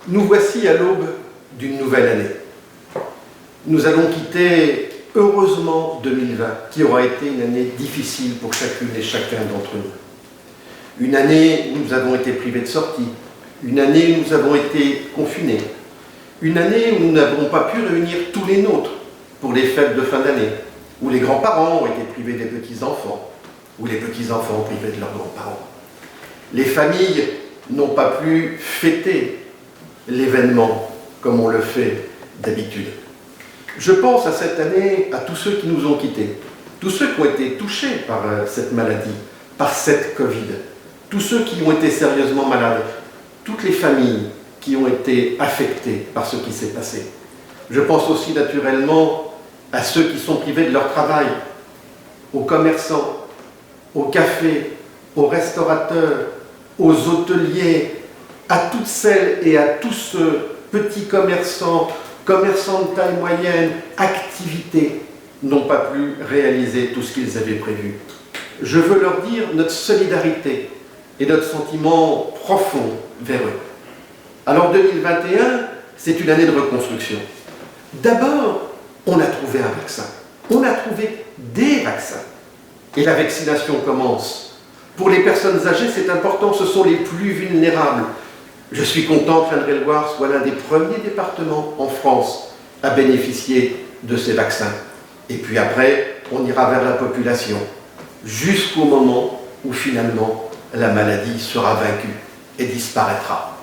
Nous voici à l'aube d'une nouvelle année. Nous allons quitter heureusement 2020, qui aura été une année difficile pour chacune et chacun d'entre nous. Une année où nous avons été privés de sortie, une année où nous avons été confinés, une année où nous n'avons pas pu réunir tous les nôtres pour les fêtes de fin d'année, où les grands-parents ont été privés des petits-enfants, où les petits-enfants privés de leurs grands-parents. Les familles n'ont pas pu fêter l'événement comme on le fait d'habitude. Je pense à cette année à tous ceux qui nous ont quittés, tous ceux qui ont été touchés par cette maladie, par cette Covid, tous ceux qui ont été sérieusement malades, toutes les familles qui ont été affectées par ce qui s'est passé. Je pense aussi naturellement à ceux qui sont privés de leur travail, aux commerçants, aux cafés, aux restaurateurs, aux hôteliers, à toutes celles et à tous ceux, petits commerçants, commerçants de taille moyenne, activités, n'ont pas pu réaliser tout ce qu'ils avaient prévu. Je veux leur dire notre solidarité et notre sentiment profond vers eux. Alors 2021, c'est une année de reconstruction. D'abord, on a trouvé un vaccin. On a trouvé des vaccins. Et la vaccination commence. Pour les personnes âgées, c'est important, ce sont les plus vulnérables. Je suis content que l'Indre-et-Loire soit l'un des premiers départements en France à bénéficier de ces vaccins. Et puis après, on ira vers la population, jusqu'au moment où finalement la maladie sera vaincue et disparaîtra.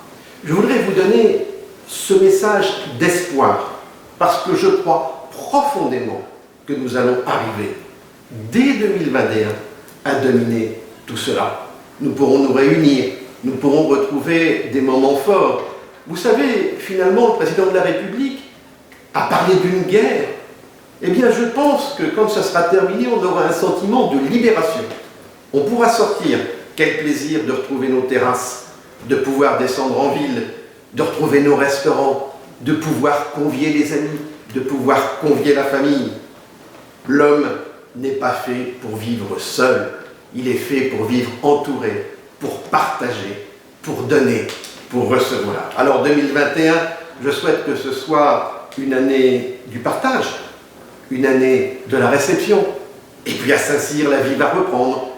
Je voudrais vous donner ce message d'espoir, parce que je crois profondément que nous allons arriver, dès 2021, à dominer tout cela. Nous pourrons nous réunir, nous pourrons retrouver des moments forts. Vous savez, finalement, le président de la République a parlé d'une guerre. Eh bien, je pense que quand ça sera terminé, on aura un sentiment de libération. On pourra sortir. Quel plaisir de retrouver nos terrasses, de pouvoir descendre en ville, de retrouver nos restaurants, de pouvoir convier les amis, de pouvoir convier la famille. L'homme n'est pas fait pour vivre seul. Il est fait pour vivre entouré, pour partager, pour donner, pour recevoir. Alors 2021, je souhaite que ce soit une année du partage, une année de la réception. Et puis à Saint-Cyr, la vie va reprendre.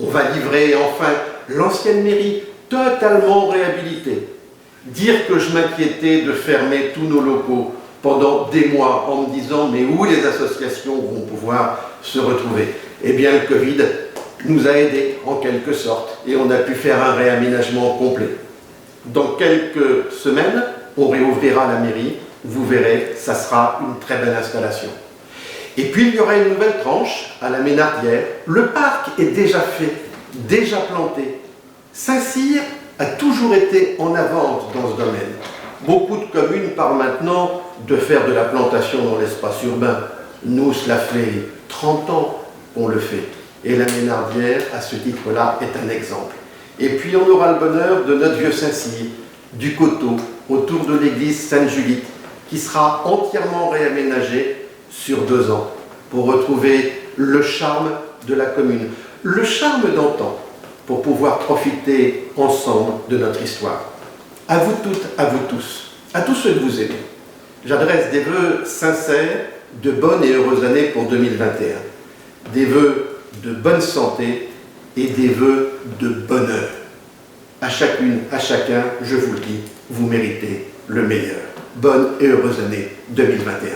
On va livrer enfin l'ancienne mairie totalement réhabilitée. Dire que je m'inquiétais de fermer tous nos locaux pendant des mois en me disant mais où les associations vont pouvoir se retrouver? Eh bien le Covid nous a aidés en quelque sorte et on a pu faire un réaménagement complet. Dans quelques semaines, on réouvrira la mairie. Vous verrez, ça sera une très belle installation. Et puis il y aura une nouvelle tranche à la Ménardière. Le parc est déjà fait, déjà planté. Saint-Cyr a toujours été en avance dans ce domaine. Beaucoup de communes parlent maintenant de faire de la plantation dans l'espace urbain. Nous, cela fait 30 ans qu'on le fait. Et la Ménardière, à ce titre-là, est un exemple. Et puis on aura le bonheur de notre vieux Saint-Cyr, du coteau, autour de l'église Sainte-Julite, qui sera entièrement réaménagé sur 2 ans, pour retrouver le charme de la commune, le charme d'antan, pour pouvoir profiter ensemble de notre histoire. À vous toutes, à vous tous, à tous ceux que vous aimez, j'adresse des vœux sincères de bonnes et heureuses années pour 2021, des vœux de bonne santé et des vœux de bonheur. À chacune, à chacun, je vous le dis, vous méritez le meilleur. Bonne et heureuse année 2021.